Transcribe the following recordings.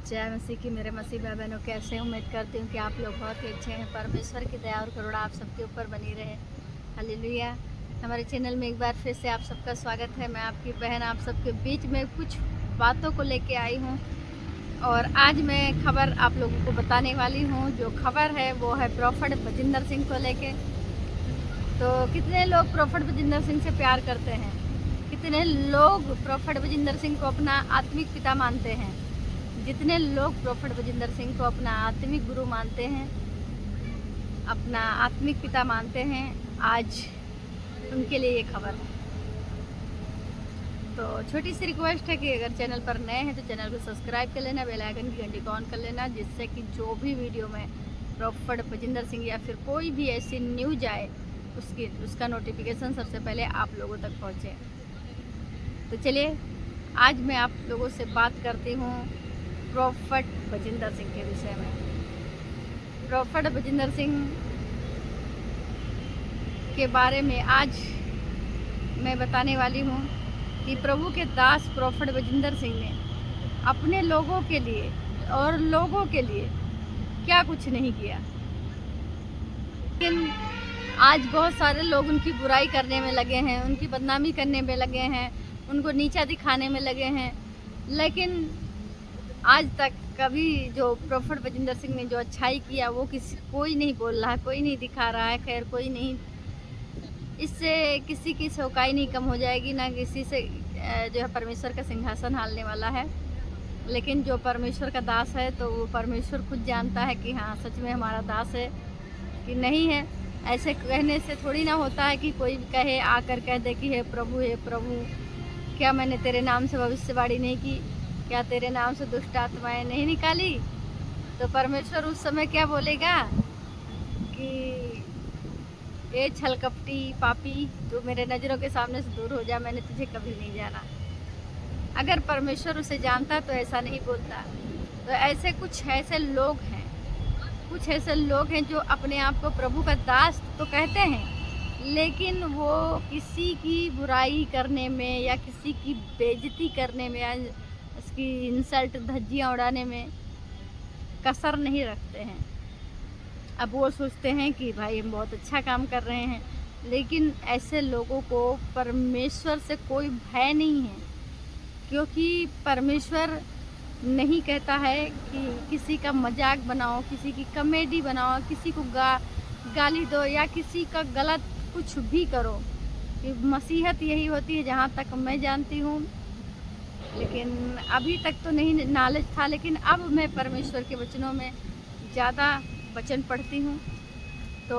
जय मसीह की मेरे मसीह भाई बहनों, कैसे हैं? उम्मीद करती हूँ कि आप लोग बहुत ही अच्छे हैं। परमेश्वर की दया और करुणा आप सबके ऊपर बनी रहे। हालेलुया। हमारे चैनल में एक बार फिर से आप सबका स्वागत है। मैं आपकी बहन आप सबके बीच में कुछ बातों को लेके आई हूँ और आज मैं खबर आप लोगों को बताने वाली हूँ। जो खबर है वो है प्रोफेट बजिंदर सिंह को लेके। तो कितने लोग प्रोफेट बजिंदर सिंह से प्यार करते हैं? कितने लोग प्रोफेट बजिंदर सिंह को अपना आत्मिक पिता मानते हैं? जितने लोग प्रोफेट बजिंदर सिंह को अपना आत्मिक गुरु मानते हैं, अपना आत्मिक पिता मानते हैं, आज उनके लिए ये खबर है। तो छोटी सी रिक्वेस्ट है कि अगर चैनल पर नए हैं तो चैनल को सब्सक्राइब कर लेना, बेल आइकन की घंटी को ऑन कर लेना, जिससे कि जो भी वीडियो में प्रोफेट बजिंदर सिंह या फिर कोई भी ऐसी न्यूज आए उसका नोटिफिकेशन सबसे पहले आप लोगों तक पहुँचे। तो चलिए आज मैं आप लोगों से बात करती हूँ प्रोफेट बजिंदर सिंह के विषय में। प्रोफेट बजिंदर सिंह के बारे में आज मैं बताने वाली हूँ कि प्रभु के दास प्रोफेट बजिंदर सिंह ने अपने लोगों के लिए और लोगों के लिए क्या कुछ नहीं किया, लेकिन आज बहुत सारे लोग उनकी बुराई करने में लगे हैं, उनकी बदनामी करने में लगे हैं, उनको नीचा दिखाने में लगे हैं। लेकिन आज तक कभी जो प्रोफेट बजिंदर सिंह ने जो अच्छाई किया वो कोई नहीं बोल रहा है, कोई नहीं दिखा रहा है। खैर कोई नहीं, इससे किसी की सौकाई नहीं कम हो जाएगी, ना किसी से जो है परमेश्वर का सिंहासन हारने वाला है। लेकिन जो परमेश्वर का दास है तो वो परमेश्वर खुद जानता है कि हाँ सच में हमारा दास है कि नहीं है। ऐसे कहने से थोड़ी ना होता है कि कोई कहे आकर कह दे कि हे प्रभु क्या मैंने तेरे नाम से भविष्यवाणी नहीं की, क्या तेरे नाम से दुष्ट आत्माएं नहीं निकाली। तो परमेश्वर उस समय क्या बोलेगा कि ये छलकपटी पापी, तू मेरे नज़रों के सामने से दूर हो जा, मैंने तुझे कभी नहीं जाना। अगर परमेश्वर उसे जानता तो ऐसा नहीं बोलता। तो ऐसे कुछ ऐसे लोग हैं जो अपने आप को प्रभु का दास तो कहते हैं, लेकिन वो किसी की बुराई करने में या किसी की बेइज्जती करने में या उसकी इंसल्ट धज्जियाँ उड़ाने में कसर नहीं रखते हैं। अब वो सोचते हैं कि भाई हम बहुत अच्छा काम कर रहे हैं, लेकिन ऐसे लोगों को परमेश्वर से कोई भय नहीं है, क्योंकि परमेश्वर नहीं कहता है कि किसी का मजाक बनाओ, किसी की कॉमेडी बनाओ, किसी को गाली दो या किसी का गलत कुछ भी करो। कि मसीहत यही होती है जहाँ तक मैं जानती हूँ। लेकिन अभी तक तो नहीं नॉलेज था, लेकिन अब मैं परमेश्वर के वचनों में ज़्यादा वचन पढ़ती हूँ तो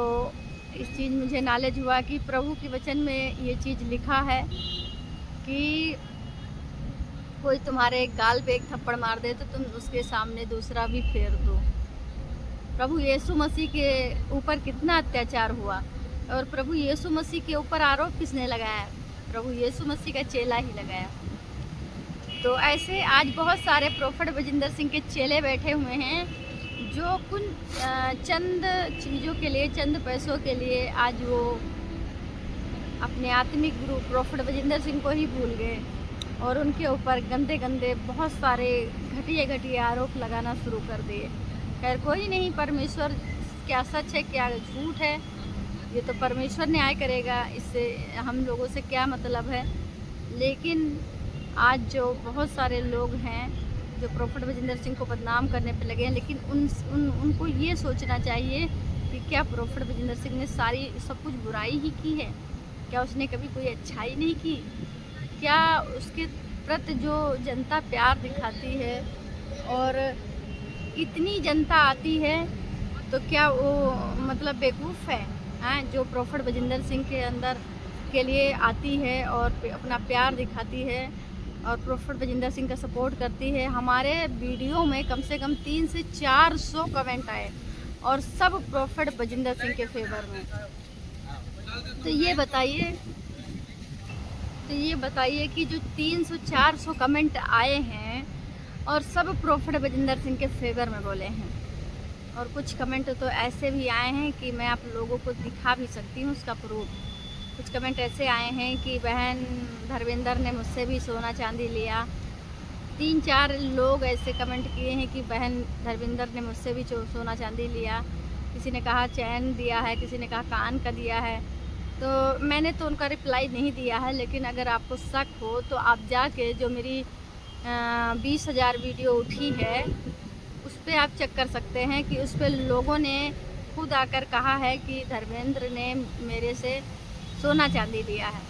इस चीज़ मुझे नॉलेज हुआ कि प्रभु के वचन में ये चीज़ लिखा है कि कोई तुम्हारे गाल पे एक थप्पड़ मार दे तो तुम उसके सामने दूसरा भी फेर दो। प्रभु यीशु मसीह के ऊपर कितना अत्याचार हुआ और प्रभु यीशु मसीह के ऊपर आरोप किसने लगाया? प्रभु यीशु मसीह का चेला ही लगाया। तो ऐसे आज बहुत सारे प्रोफेट बजिंदर सिंह के चेले बैठे हुए हैं जो चंद चीज़ों के लिए, चंद पैसों के लिए आज वो अपने आत्मिक गुरु प्रोफेट बजिंदर सिंह को ही भूल गए और उनके ऊपर गंदे गंदे बहुत सारे घटिया आरोप लगाना शुरू कर दिए। खैर कोई नहीं, परमेश्वर क्या सच है क्या झूठ है ये तो परमेश्वर न्याय करेगा, इससे हम लोगों से क्या मतलब है। लेकिन आज जो बहुत सारे लोग हैं जो प्रोफेट बजिंदर सिंह को बदनाम करने पे लगे हैं, लेकिन उनको ये सोचना चाहिए कि क्या प्रोफेट बजिंदर सिंह ने सब कुछ बुराई ही की है? क्या उसने कभी कोई अच्छाई नहीं की? क्या उसके प्रति जो जनता प्यार दिखाती है और इतनी जनता आती है तो क्या वो मतलब बेवकूफ़ है? जो प्रोफेट बजिंदर सिंह के अंदर के लिए आती है और अपना प्यार दिखाती है और प्रोफेट बजिंदर सिंह का सपोर्ट करती है। हमारे वीडियो में कम से कम 300 से 400 कमेंट आए और सब प्रोफेट बजिंदर सिंह के फेवर में। तो ये बताइए कि जो 300-400 कमेंट आए हैं और सब प्रोफेट बजिंदर सिंह के फेवर में बोले हैं, और कुछ कमेंट तो ऐसे भी आए हैं कि मैं आप लोगों को दिखा भी सकती हूँ उसका प्रूफ। कुछ कमेंट ऐसे आए हैं कि बहन धर्मेंद्र ने मुझसे भी सोना चांदी लिया, 3-4 लोग ऐसे कमेंट किए हैं कि बहन धर्मेंद्र ने मुझसे भी सोना चांदी लिया, किसी ने कहा चैन दिया है, किसी ने कहा कान का दिया है। तो मैंने तो उनका रिप्लाई नहीं दिया है, लेकिन अगर आपको शक हो तो आप जाके जो मेरी 20,000 वीडियो उठी है उस पर आप चेक कर सकते हैं कि उस पर लोगों ने खुद आकर कहा है कि धर्मेंद्र ने मेरे से सोना चांदी लिया है।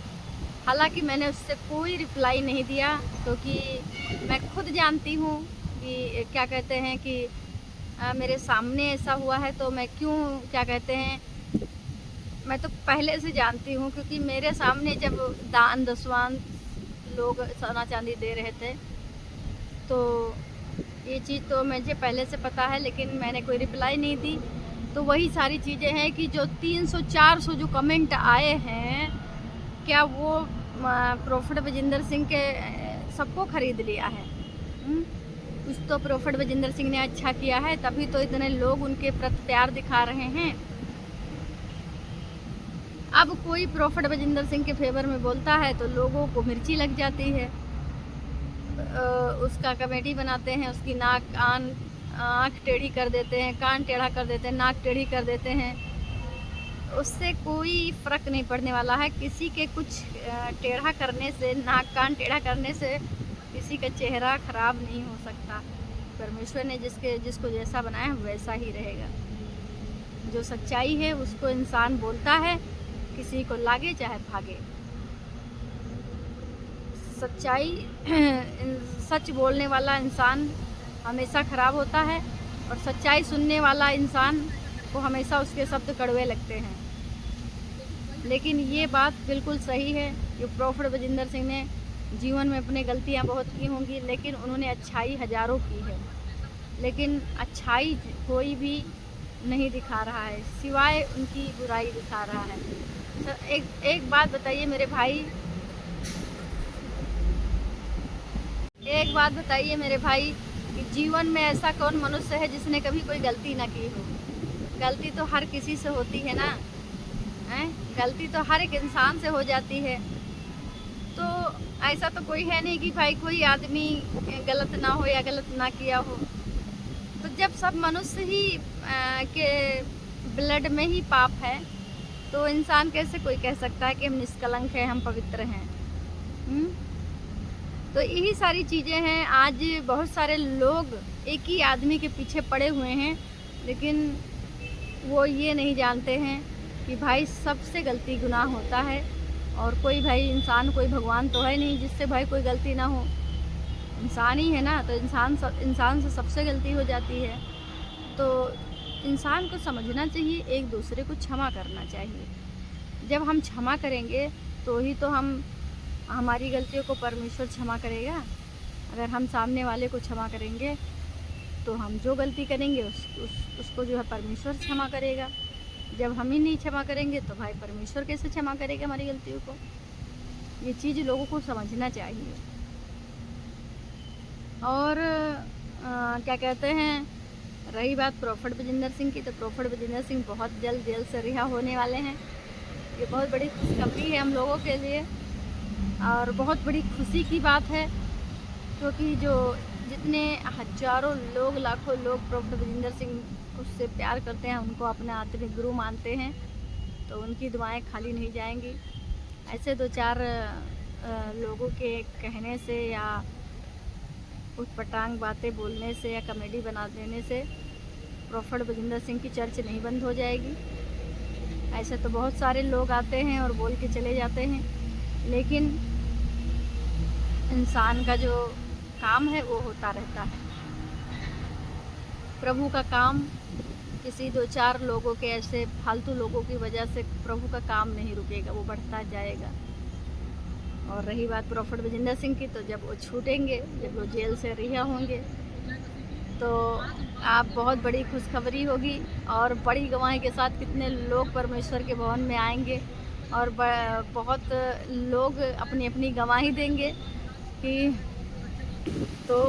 हालांकि मैंने उससे कोई रिप्लाई नहीं दिया, क्योंकि मैं खुद जानती हूँ कि क्या कहते हैं कि मेरे सामने ऐसा हुआ है तो मैं क्यों क्या कहते हैं, मैं तो पहले से जानती हूँ, क्योंकि मेरे सामने जब दान दसवान लोग सोना चांदी दे रहे थे तो ये चीज़ तो मुझे पहले से पता है, लेकिन मैंने कोई रिप्लाई नहीं दी। तो वही सारी चीज़ें हैं कि जो 300-400 जो कमेंट आए हैं, क्या वो प्रॉफिट विजेंद्र सिंह के सबको खरीद लिया है? कुछ तो प्रॉफिट विजेंद्र सिंह ने अच्छा किया है, तभी तो इतने लोग उनके प्रति प्यार दिखा रहे हैं। अब कोई प्रॉफिट विजेंद्र सिंह के फेवर में बोलता है तो लोगों को मिर्ची लग जाती है, उसका कमेटी बनाते हैं, उसकी नाक कान आँख टेढ़ी कर देते हैं, कान टेढ़ा कर देते हैं, नाक टेढ़ी कर देते हैं। उससे कोई फ़र्क नहीं पड़ने वाला है। किसी के कुछ टेढ़ा करने से, नाक कान टेढ़ा करने से किसी का चेहरा ख़राब नहीं हो सकता। परमेश्वर ने जिसको जैसा बनाया वैसा ही रहेगा। जो सच्चाई है उसको इंसान बोलता है, किसी को लागे चाहे भागे। सच्चाई सच बोलने वाला इंसान हमेशा ख़राब होता है, और सच्चाई सुनने वाला इंसान को हमेशा उसके शब्द कड़वे लगते हैं। लेकिन ये बात बिल्कुल सही है कि प्रॉफिट विजेंद्र सिंह ने जीवन में अपनी गलतियां बहुत की होंगी, लेकिन उन्होंने अच्छाई हज़ारों की है, लेकिन अच्छाई कोई भी नहीं दिखा रहा है, सिवाय उनकी बुराई दिखा रहा है। तो एक बात बताइए मेरे भाई, एक बात बताइए मेरे भाई कि जीवन में ऐसा कौन मनुष्य है जिसने कभी कोई गलती ना की हो? गलती तो हर किसी से होती है ना, हैं? गलती तो हर एक इंसान से हो जाती है। तो ऐसा तो कोई है नहीं कि भाई कोई आदमी गलत ना हो या गलत ना किया हो। तो जब सब मनुष्य ही के ब्लड में ही पाप है, तो इंसान कैसे कोई कह सकता है कि हम निष्कलंक हैं, हम पवित्र हैं? तो यही सारी चीज़ें हैं। आज बहुत सारे लोग एक ही आदमी के पीछे पड़े हुए हैं, लेकिन वो ये नहीं जानते हैं कि भाई सबसे गलती गुनाह होता है, और कोई भाई इंसान, कोई भगवान तो है नहीं जिससे भाई कोई गलती ना हो। इंसान ही है ना, तो इंसान से सबसे गलती हो जाती है। तो इंसान को समझना चाहिए, एक दूसरे को क्षमा करना चाहिए। जब हम क्षमा करेंगे तो ही तो हमारी गलतियों को परमेश्वर क्षमा करेगा। अगर हम सामने वाले को क्षमा करेंगे तो हम जो गलती करेंगे उसको जो है परमेश्वर क्षमा करेगा। जब हम ही नहीं क्षमा करेंगे तो भाई परमेश्वर कैसे क्षमा करेगा हमारी गलतियों को? ये चीज़ लोगों को समझना चाहिए। और क्या कहते हैं, रही बात प्रॉफिट विजेंद्र सिंह की, तो प्रॉफिट विजेंद्र सिंह बहुत जल्द जेल से रिहा होने वाले हैं। ये बहुत बड़ी खुशखबरी है हम लोगों के लिए, और बहुत बड़ी खुशी की बात है, क्योंकि जो जितने हजारों लोग, लाखों लोग प्रॉफिट विजेंद्र सिंह उससे प्यार करते हैं, उनको अपने आत्मिक गुरु मानते हैं, तो उनकी दुआएं खाली नहीं जाएंगी। ऐसे 2-4 लोगों के कहने से या उटपटांग बातें बोलने से या कॉमेडी बना देने से प्रॉफिट विजेंद्र सिंह की चर्च नहीं बंद हो जाएगी। ऐसे तो बहुत सारे लोग आते हैं और बोल के चले जाते हैं, लेकिन इंसान का जो काम है वो होता रहता है। प्रभु का काम किसी 2-4 लोगों के, ऐसे फालतू लोगों की वजह से प्रभु का काम नहीं रुकेगा, वो बढ़ता जाएगा। और रही बात प्रॉफिट विजेंद्र सिंह की, तो जब वो छूटेंगे, जब वो जेल से रिहा होंगे, तो आप बहुत बड़ी खुशखबरी होगी, और बड़ी गवाही के साथ कितने लोग परमेश्वर के भवन में आएंगे, और बहुत लोग अपनी अपनी गवाही देंगे कि, तो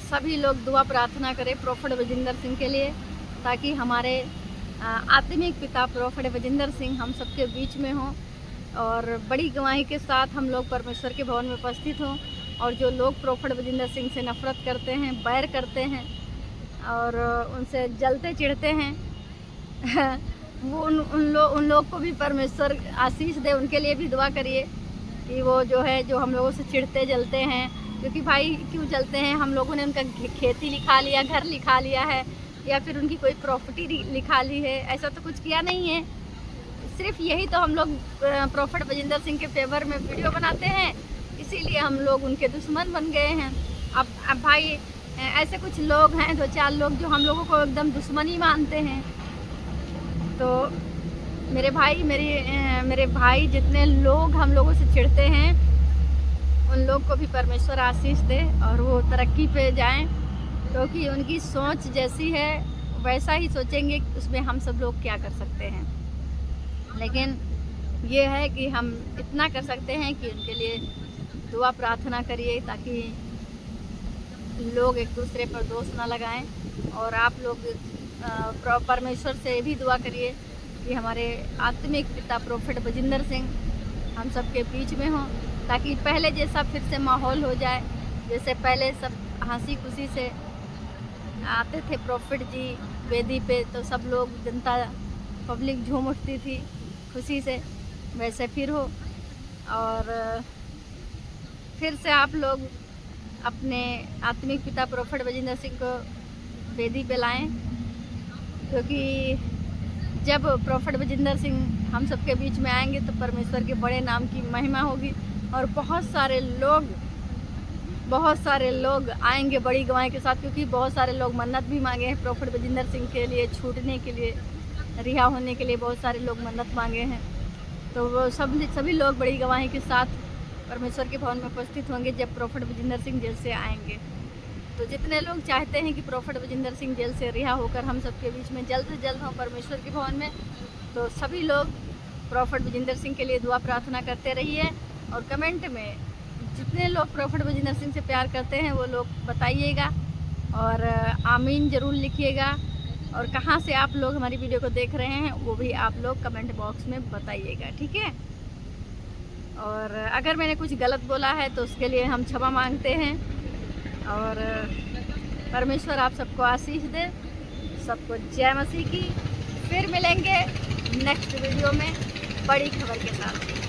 सभी लोग दुआ प्रार्थना करें प्रॉफिट विजेंद्र सिंह के लिए, ताकि हमारे आत्मिक पिता प्रॉफिट विजेंद्र सिंह हम सबके बीच में हों, और बड़ी गवाही के साथ हम लोग परमेश्वर के भवन में उपस्थित हों, और जो लोग प्रोफेट बजिंदर सिंह से नफ़रत करते हैं, बैर करते हैं और उनसे जलते चिढ़ते हैं वो उन लोग को भी परमेश्वर आशीष दे, उनके लिए भी दुआ करिए कि वो जो है, जो हम लोगों से चिढ़ते जलते हैं, क्योंकि भाई क्यों जलते हैं, हम लोगों ने उनका खेती लिखा लिया, घर लिखा लिया है, या फिर उनकी कोई प्रॉपर्टी लिखा ली है, ऐसा तो कुछ किया नहीं है। सिर्फ यही तो हम लोग प्रोफेट बजिंदर सिंह के फेवर में वीडियो बनाते हैं, इसीलिए हम लोग उनके दुश्मन बन गए हैं। अब भाई ऐसे कुछ लोग हैं, 2-4 लोग जो हम लोगों को एकदम दुश्मन ही मानते हैं। तो मेरे भाई जितने लोग हम लोगों से चिढ़ते हैं, उन लोग को भी परमेश्वर आशीष दे और वो तरक्की पे जाएं, क्योंकि उनकी सोच जैसी है वैसा ही सोचेंगे, उसमें हम सब लोग क्या कर सकते हैं। लेकिन ये है कि हम इतना कर सकते हैं कि उनके लिए दुआ प्रार्थना करिए, ताकि लोग एक दूसरे पर दोष ना लगाएं। और आप लोग परमेश्वर से भी दुआ करिए कि हमारे आत्मिक पिता प्रोफेट बजिंदर सिंह हम सबके बीच में हों, ताकि पहले जैसा फिर से माहौल हो जाए। जैसे पहले सब हंसी खुशी से आते थे प्रोफेट जी वेदी पे, तो सब लोग, जनता, पब्लिक झूम उठती थी खुशी से, वैसे फिर हो। और फिर से आप लोग अपने आत्मिक पिता प्रोफेट बजिंदर सिंह को वेदी पे लाएं, क्योंकि जब प्रोफेट बजिंदर सिंह हम सबके बीच में आएंगे तो परमेश्वर के बड़े नाम की महिमा होगी और बहुत सारे लोग आएंगे बड़ी गवाही के साथ, क्योंकि बहुत सारे लोग मन्नत भी मांगे हैं प्रोफेट बजिंदर सिंह के लिए, छूटने के लिए, रिहा होने के लिए बहुत सारे लोग मन्नत मांगे हैं। तो वो सभी लोग बड़ी गवाही के साथ परमेश्वर के भवन में उपस्थित होंगे जब प्रोफेट बजिंदर सिंह जेल से आएंगे। तो जितने लोग चाहते हैं कि प्रोफेट बजिंदर सिंह जेल से रिहा होकर हम सबके बीच में जल्द से जल्द हों परमेश्वर के भवन में, तो सभी लोग प्रोफेट बजिंदर सिंह के लिए दुआ प्रार्थना करते रहिए। और कमेंट में जितने लोग प्रोफेट बजिंदर सिंह से प्यार करते हैं वो लोग बताइएगा, और आमीन ज़रूर लिखिएगा। और कहाँ से आप लोग हमारी वीडियो को देख रहे हैं वो भी आप लोग कमेंट बॉक्स में बताइएगा, ठीक है। और अगर मैंने कुछ गलत बोला है तो उसके लिए हम क्षमा मांगते हैं। और परमेश्वर आप सबको आशीष दे, सबको जय मसीह की। फिर मिलेंगे नेक्स्ट वीडियो में बड़ी खबर के साथ।